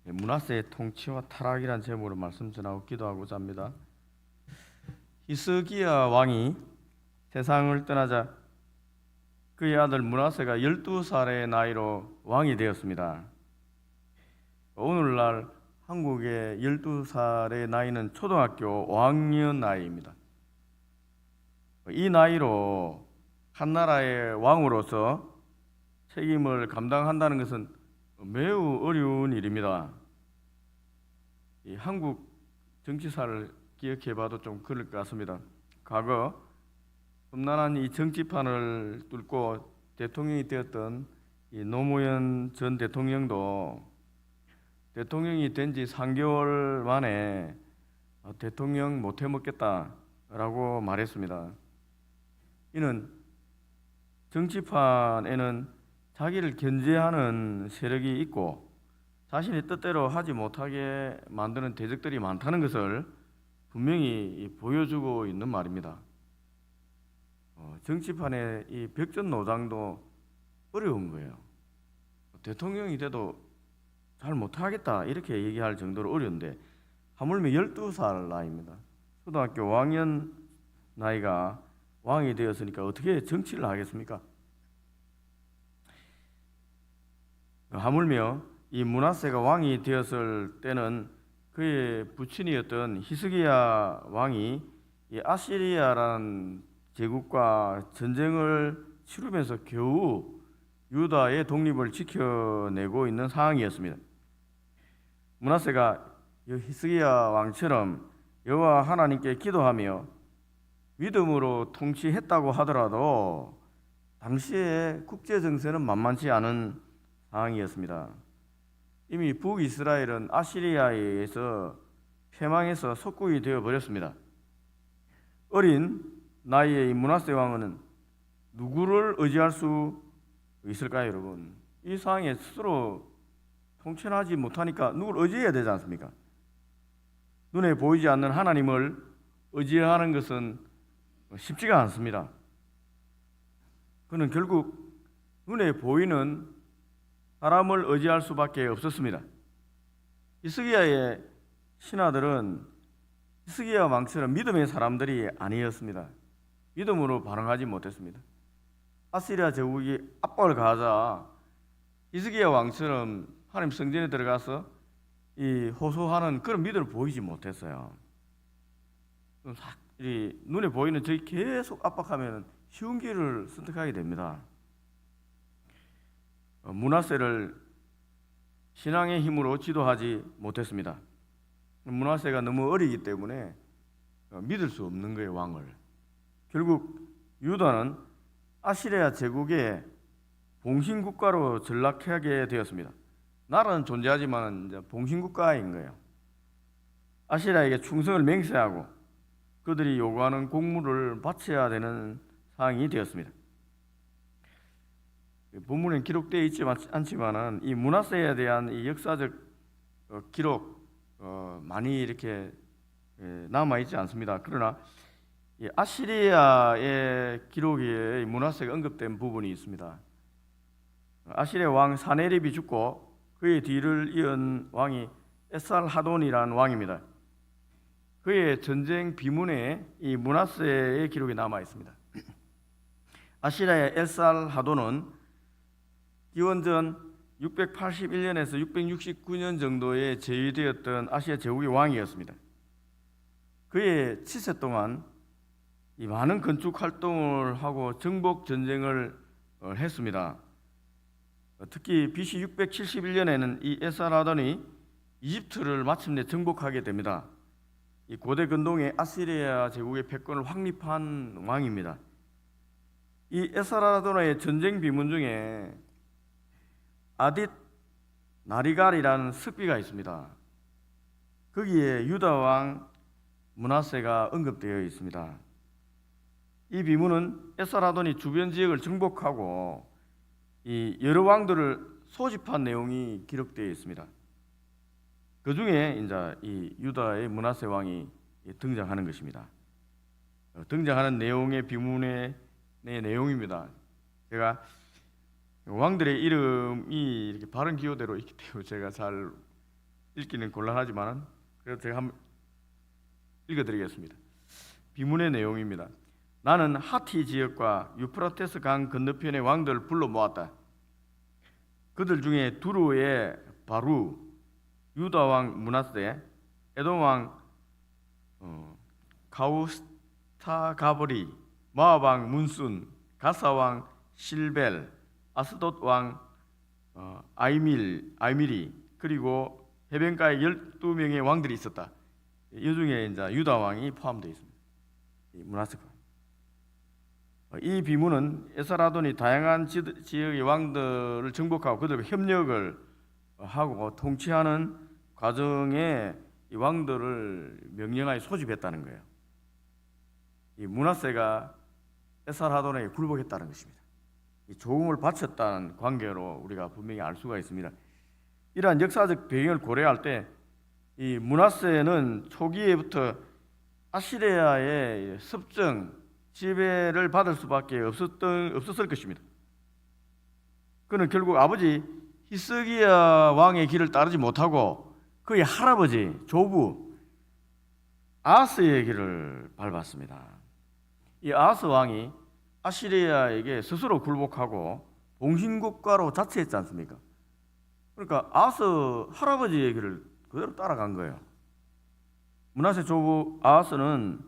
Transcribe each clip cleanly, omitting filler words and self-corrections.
므낫세의 통치와 타락이란 제목으로 말씀 전하고 기도하고자 합니다. 히스기야 왕이 세상을 떠나자 그의 아들 므낫세가 12살의 나이로 왕이 되었습니다. 오늘날 한국의 12살의 나이는 초등학교 5학년 나이입니다. 이 나이로 한 나라의 왕으로서 책임을 감당한다는 것은 매우 어려운 일입니다. 이 한국 정치사를 기억해봐도 좀 그럴 것 같습니다. 과거 험난한 이 정치판을 뚫고 대통령이 되었던 이 노무현 전 대통령도 대통령이 된 지 3개월 만에 대통령 못 해먹겠다라고 말했습니다. 이는 정치판에는 자기를 견제하는 세력이 있고 자신의 뜻대로 하지 못하게 만드는 대적들이 많다는 것을 분명히 보여주고 있는 말입니다. 정치판의 이 벽전노장도 어려운 거예요. 대통령이 돼도 잘 못하겠다 이렇게 얘기할 정도로 어려운데 하물며 12살 나이입니다. 초등학교 5학년 나이가 왕이 되었으니까 어떻게 정치를 하겠습니까? 하물며 이 므낫세가 왕이 되었을 때는 그의 부친이었던 히스기야 왕이 이 아시리아라는 제국과 전쟁을 치르면서 겨우 유다의 독립을 지켜내고 있는 상황이었습니다. 므낫세가 히스기야 왕처럼 여호와 하나님께 기도하며 믿음으로 통치했다고 하더라도 당시의 국제 정세는 만만치 않은 상황이었습니다. 이미 북이스라엘은 아시리아에 의해서 패망해서 속국이 되어 버렸습니다. 어린 나이의 이 므낫세 왕은 누구를 의지할 수 있을까요, 여러분? 이 상황에 스스로 통치하지 못하니까 누구를 의지해야 되지 않습니까? 눈에 보이지 않는 하나님을 의지하는 것은 쉽지가 않습니다. 그는 결국 눈에 보이는 사람을 의지할 수밖에 없었습니다. 히스기야의 신하들은 히스기야 왕처럼 믿음의 사람들이 아니었습니다. 믿음으로 반응하지 못했습니다. 아시리아 제국이 압박을 가하자 히스기야 왕처럼 하나님 성전에 들어가서 이 호소하는 그런 믿음을 보이지 못했어요. 이 눈에 보이는 저기 계속 압박하면 쉬운 길을 선택하게 됩니다. 므낫세를 신앙의 힘으로 지도하지 못했습니다. 므낫세가 너무 어리기 때문에 믿을 수 없는 거예요, 왕을. 결국 유다는 아시리아 제국의 봉신국가로 전락하게 되었습니다. 나라는 존재하지만 이제 봉신국가인 거예요. 아시리아에게 충성을 맹세하고 그들이 요구하는 공물을 바쳐야 되는 상황이 되었습니다. 본문에 기록되어 있지 않지만은 이 므낫세에 대한 이 역사적 기록 많이 이렇게 남아 있지 않습니다. 그러나 아시리아의 기록에 므낫세가 언급된 부분이 있습니다. 아시리아 왕 사네립이 죽고 그의 뒤를 이은 왕이 에살하돈이라는 왕입니다. 그의 전쟁 비문에 이 므낫세의 기록이 남아 있습니다. 아시리아의 에살하돈은 기원전 681년에서 669년 정도에 제위되었던 아시아 제국의 왕이었습니다. 그의 치세 동안 이 많은 건축 활동을 하고 정복 전쟁을 했습니다. 특히 BC 671년에는 이 에살하돈이 이집트를 마침내 정복하게 됩니다. 이 고대 근동의 아시리아 제국의 패권을 확립한 왕입니다. 이 에살하돈의 전쟁 비문 중에 아딧 나리갈이라는 습비가 있습니다. 거기에 유다 왕 므낫세가 언급되어 있습니다. 이 비문은 에살하돈이 주변 지역을 정복하고 이 여러 왕들을 소집한 내용이 기록되어 있습니다. 그 중에 이제 이 유다의 므낫세 왕이 등장하는 것입니다. 등장하는 내용의 비문의 내용입니다. 제가 왕들의 이름이 이렇게 바른 기호대로 있기 때문에 제가 잘 읽기는 곤란하지만 그래도 제가 한번 읽어드리겠습니다. 비문의 내용입니다. 나는 하티 지역과 유프라테스 강 건너편의 왕들을 불러 모았다. 그들 중에 두루의 바루, 유다 왕 므낫세, 에돔 왕 가우스타가브리, 모압 왕 문순, 가사 왕 실벨, 아스돗 왕 아이밀이, 그리고 해변가에 12명의 왕들이 있었다. 이 중에 이제 유다 왕이 포함되어 있습니다. 므낫세가. 이 비문은 에스라돈이 다양한 지역의 왕들을 정복하고 그들과 협력을 하고 통치하는 과정에 이 왕들을 명령하여 소집했다는 거예요. 이 므낫세가 에스라돈에게 굴복했다는 것입니다. 이 조공을 바쳤다는 관계로 우리가 분명히 알 수가 있습니다. 이러한 역사적 배경을 고려할 때 이 므낫세는 초기에부터 아시리아의 습정 지배를 받을 수밖에 없었을 것입니다. 그는 결국 아버지 히스기야 왕의 길을 따르지 못하고 그의 할아버지 조부 아하스의 길을 밟았습니다. 이 아하스 왕이 아시리아에게 스스로 굴복하고 봉신국가로 자처했지 않습니까? 그러니까 아하스 할아버지의 길을 그대로 따라간 거예요. 므낫세 조부 아하스는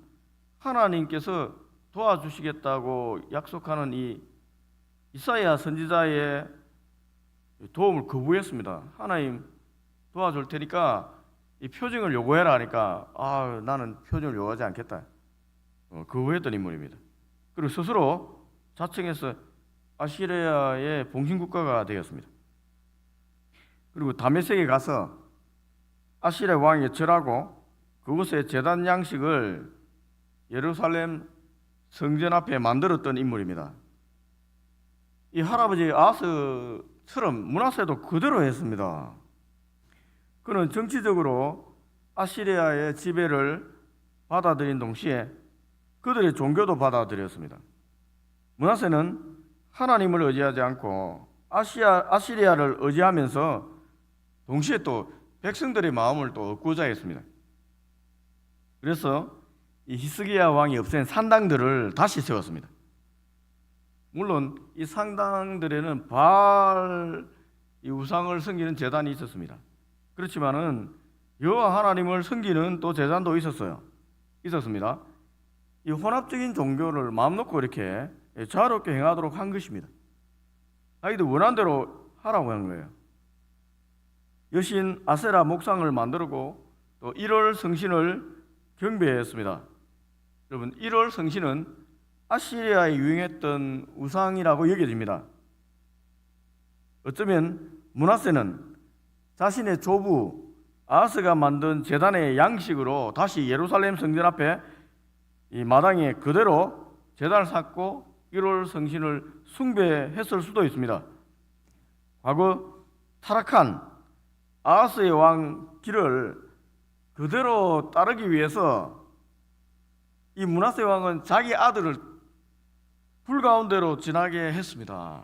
하나님께서 도와주시겠다고 약속하는 이 이사야 선지자의 도움을 거부했습니다. 하나님 도와줄 테니까 이 표징을 요구해라 하니까 나는 표징을 요구하지 않겠다. 거부했던 인물입니다. 그리고 스스로 자청해서 아시리아의 봉신국가가 되었습니다. 그리고 다메섹에 가서 아시리아 왕에 절하고 그곳에 제단 양식을 예루살렘 성전 앞에 만들었던 인물입니다. 이 할아버지 아하스처럼 므낫세도 그대로 했습니다. 그는 정치적으로 아시리아의 지배를 받아들인 동시에 그들의 종교도 받아들였습니다. 므낫세는 하나님을 의지하지 않고 아시리아를 의지하면서 동시에 또 백성들의 마음을 또 얻고자 했습니다. 그래서 이 히스기야 왕이 없앤 산당들을 다시 세웠습니다. 물론 이 산당들에는 바알 이 우상을 섬기는 제단이 있었습니다. 그렇지만은 여호와 하나님을 섬기는 또 제단도 있었습니다. 이 혼합적인 종교를 마음 놓고 이렇게 자유롭게 행하도록 한 것입니다. 자기들 원한 대로 하라고 한 거예요. 여신 아세라 목상을 만들고 또 1월 성신을 경배했습니다. 여러분, 1월 성신은 아시리아에 유행했던 우상이라고 여겨집니다. 어쩌면 므낫세는 자신의 조부 아하스가 만든 제단의 양식으로 다시 예루살렘 성전 앞에 이 마당에 그대로 제단을 쌓고 1월 성신을 숭배했을 수도 있습니다. 과거 타락한 아하스의 왕 길을 그대로 따르기 위해서 이 므낫세 왕은 자기 아들을 불 가운데로 지나게 했습니다.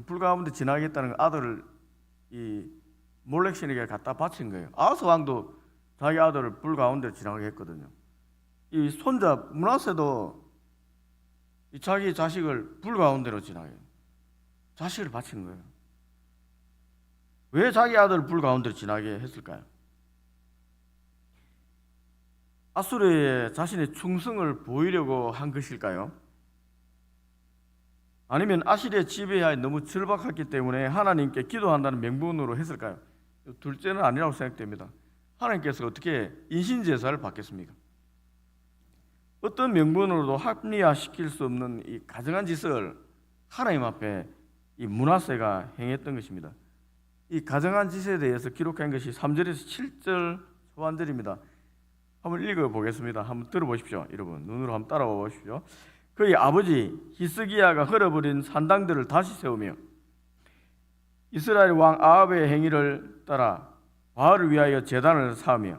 불 가운데 지나게 했다는 아들을 이 몰렉신에게 갖다 바친 거예요. 아하스 왕도 자기 아들을 불 가운데로 지나게 했거든요. 이 손자 므낫세도 자기 자식을 불 가운데로 지나게 자식을 바친 거예요. 왜 자기 아들을 불 가운데로 지나게 했을까요? 아수르에 자신의 충성을 보이려고 한 것일까요? 아니면 아시리아 지배하에 너무 절박했기 때문에 하나님께 기도한다는 명분으로 했을까요? 둘째는 아니라고 생각됩니다. 하나님께서 어떻게 인신제사를 받겠습니까? 어떤 명분으로도 합리화시킬 수 없는 이 가증한 짓을 하나님 앞에 이 므낫세가 행했던 것입니다. 이 가증한 짓에 대해서 기록한 것이 3절에서 7절 초반절입니다. 한번 읽어보겠습니다. 한번 들어보십시오. 여러분 눈으로 한번 따라와 보십시오. 그의 아버지 히스기야가 헐어버린 산당들을 다시 세우며 이스라엘 왕 아합의 행위를 따라 바알을 위하여 제단을 쌓으며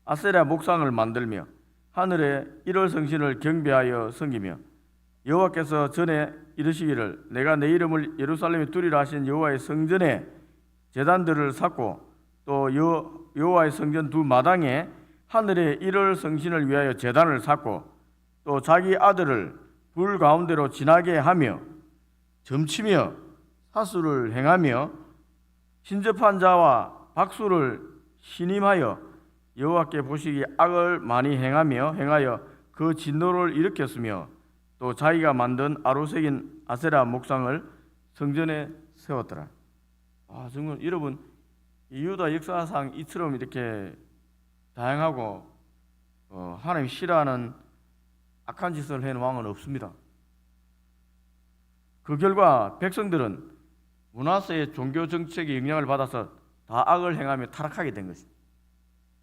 아세라 목상을 만들며 하늘의 1월 성신을 경배하여 섬기며 여호와께서 전에 이르시기를 내가 내 이름을 예루살렘에 두리라 하신 여호와의 성전에 제단들을 쌓고 또 여호와의 성전 두 마당에 하늘의 1월 성신을 위하여 제단을 쌓고 또 자기 아들을 불 가운데로 지나게 하며 점치며 사수를 행하며 신접한 자와 박수를 신임하여 여호와께 보시기에 악을 많이 행하여 그 진노를 일으켰으며 또 자기가 만든 아로새긴 아세라 목상을 성전에 세웠더라. 정말 여러분, 이 유다 역사상 이처럼 이렇게 다양하고 하나님이 싫어하는 악한 짓을 해놓은 왕은 없습니다. 그 결과 백성들은 므낫세의 종교 정책의 영향을 받아서 다 악을 행하며 타락하게 된 것입니다.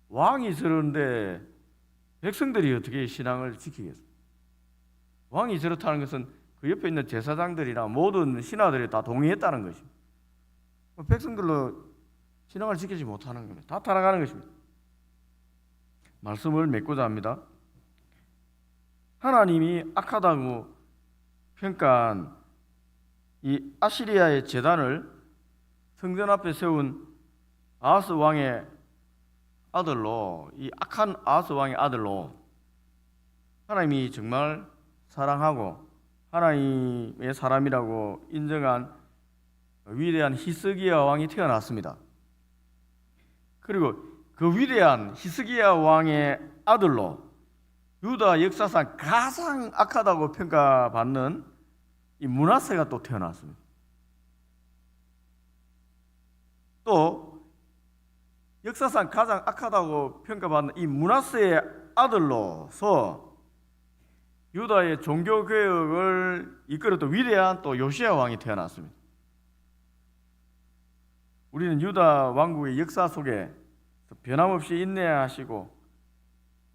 왕이 저러는데 백성들이 어떻게 신앙을 지키겠습니까? 왕이 저렇다는 것은 그 옆에 있는 제사장들이나 모든 신하들이 다 동의했다는 것입니다. 백성들로 신앙을 지키지 못하는 겁니다. 다 타락하는 것입니다. 말씀을 맺고자 합니다. 하나님이 악하다고 평가한 이 아시리아의 제단을 성전 앞에 세운 아하스 왕의 아들로, 이 악한 아하스 왕의 아들로 하나님이 정말 사랑하고 하나님의 사람이라고 인정한 위대한 히스기야 왕이 태어났습니다. 그리고 그 위대한 히스기야 왕의 아들로 유다 역사상 가장 악하다고 평가받는 이 므낫세가 또 태어났습니다. 또 역사상 가장 악하다고 평가받는 이 므낫세의 아들로서 유다의 종교개혁을 이끌었던 위대한 또 요시야 왕이 태어났습니다. 우리는 유다 왕국의 역사 속에 변함없이 인내하시고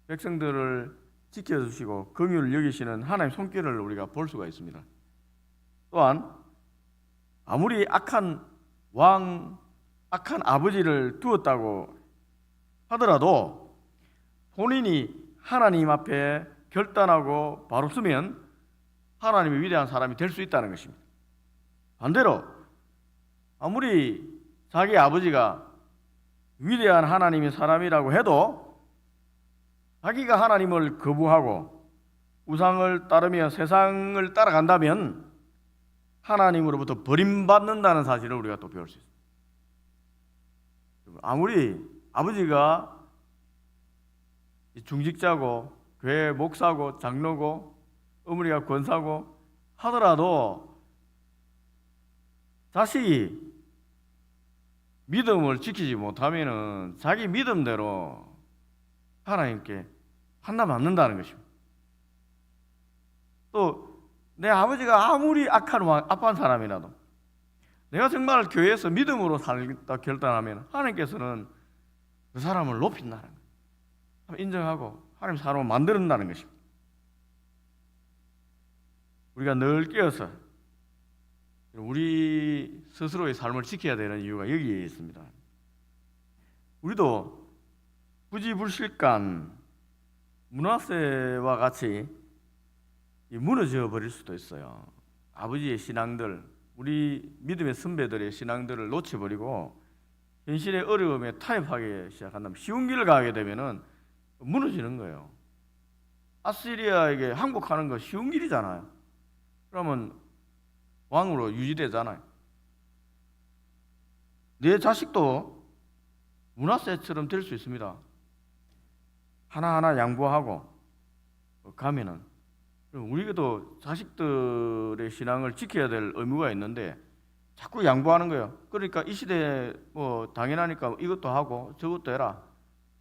백성들을 지켜주시고 긍휼을 여기시는 하나님의 손길을 우리가 볼 수가 있습니다. 또한 아무리 악한 왕, 악한 아버지를 두었다고 하더라도 본인이 하나님 앞에 결단하고 바로 서면 하나님의 위대한 사람이 될 수 있다는 것입니다. 반대로 아무리 자기 아버지가 위대한 하나님의 사람이라고 해도 자기가 하나님을 거부하고 우상을 따르며 세상을 따라간다면 하나님으로부터 버림받는다는 사실을 우리가 또 배울 수 있습니다. 아무리 아버지가 중직자고 교회 목사고 장로고 어머니가 권사고 하더라도 자식이 믿음을 지키지 못하면은 자기 믿음대로 하나님께 판단 받는다는 것입니다. 또 내 아버지가 아무리 악한 사람이라도 내가 정말 교회에서 믿음으로 살겠다 결단하면 하나님께서는 그 사람을 높인다는 거예요. 인정하고 하나님 사람을 만든다는 것입니다. 우리가 늘 깨어서 우리 스스로의 삶을 지켜야 되는 이유가 여기에 있습니다. 우리도 부지불식간 므낫세와 같이 무너져 버릴 수도 있어요. 아버지의 신앙들, 우리 믿음의 선배들의 신앙들을 놓쳐버리고 현실의 어려움에 타협하기 시작한다면 쉬운 길을 가게 되면은 무너지는 거예요. 아시리아에게 항복하는 거 쉬운 길이잖아요. 그러면 왕으로 유지되잖아요. 내 자식도 므낫세처럼 될 수 있습니다. 하나하나 양보하고 가면은 우리도 자식들의 신앙을 지켜야 될 의무가 있는데 자꾸 양보하는 거예요. 그러니까 이 시대에 당연하니까 이것도 하고 저것도 해라.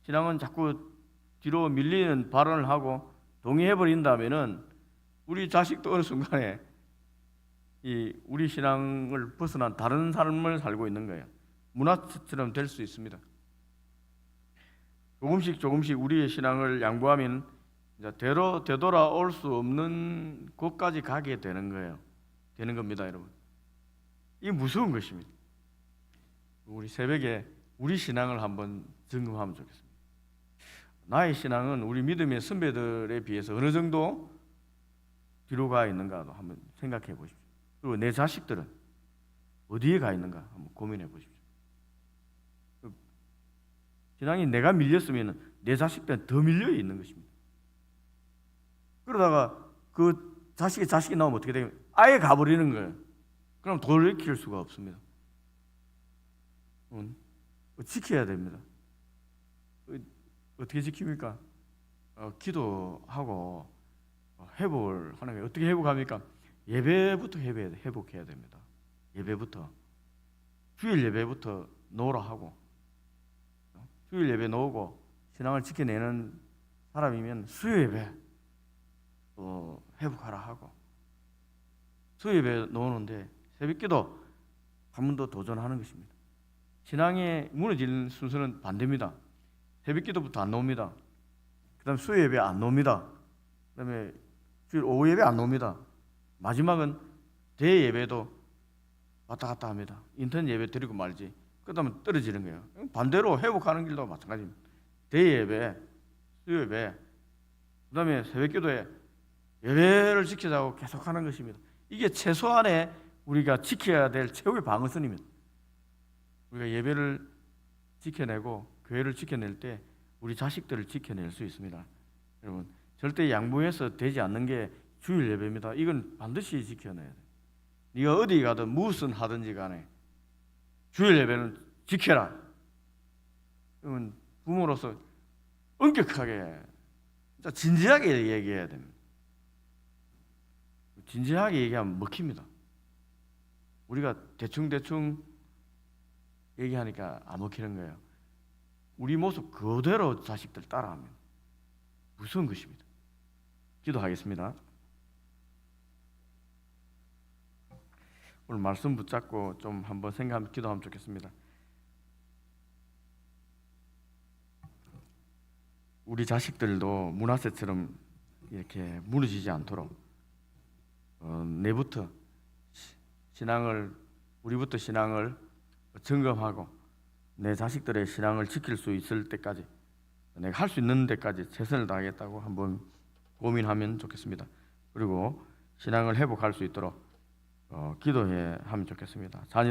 신앙은 자꾸 뒤로 밀리는 발언을 하고 동의해버린다면은 우리 자식도 어느 순간에 우리 신앙을 벗어난 다른 삶을 살고 있는 거예요. 므낫세처럼 될 수 있습니다. 조금씩 우리의 신앙을 양보하면 되돌아올 수 없는 곳까지 가게 되는 거예요. 되는 겁니다, 여러분. 이게 무서운 것입니다. 우리 새벽에 우리 신앙을 한번 점검하면 좋겠습니다. 나의 신앙은 우리 믿음의 선배들에 비해서 어느 정도 뒤로 가 있는가도 한번 생각해 보십시오. 그리고 내 자식들은 어디에 가 있는가 한번 고민해 보십시오. 신앙이 내가 밀렸으면 내 자식들은 더 밀려 있는 것입니다. 그러다가 그 자식이 나오면 어떻게 되냐면 아예 가버리는 거예요. 그럼 돌이킬 수가 없습니다. 지켜야 됩니다. 어떻게 지킵니까? 기도하고 회복을 하는 거예요. 어떻게 회복합니까? 예배부터 회복해야 됩니다. 예배부터 주일 예배부터 놓으라 하고, 주일 예배 놓고 신앙을 지켜내는 사람이면 수요 예배 또 회복하라 하고, 수요 예배 놓는데 새벽기도 한 번 더 도전하는 것입니다. 신앙이 무너지는 순서는 반대입니다. 새벽기도부터 안 나옵니다. 그다음 수요 예배 안 나옵니다. 그다음에 주일 오후 예배 안 나옵니다. 마지막은 대예배도 왔다 갔다 합니다. 인터넷 예배 드리고 말지. 그다음에 떨어지는 거예요. 반대로 회복하는 길도 마찬가지입니다. 대예배, 수요 예배, 그다음에 새벽기도에 예배를 지키자고 계속하는 것입니다. 이게 최소한의 우리가 지켜야 될 최후의 방어선입니다. 우리가 예배를 지켜내고 교회를 지켜낼 때 우리 자식들을 지켜낼 수 있습니다. 여러분, 절대 양보해서 되지 않는 게 주일 예배입니다. 이건 반드시 지켜내야 돼요. 네가 어디 가든 무슨 하든지 간에 주일 예배는 지켜라. 그러면 부모로서 엄격하게, 진짜 진지하게 얘기해야 됩니다. 진지하게 얘기하면 먹힙니다. 우리가 대충 얘기하니까 안 먹히는 거예요. 우리 모습 그대로 자식들 따라하면 무서운 것입니다. 기도하겠습니다. 오늘 말씀 붙잡고 좀 한번 생각하면 기도하면 좋겠습니다. 우리 자식들도 문하세처럼 이렇게 무너지지 않도록 내부터 우리부터 신앙을 점검하고 내 자식들의 신앙을 지킬 수 있을 때까지, 내가 할 수 있는 데까지 최선을 다하겠다고 한번 고민하면 좋겠습니다. 그리고 신앙을 회복할 수 있도록 기도해 하면 좋겠습니다. 자녀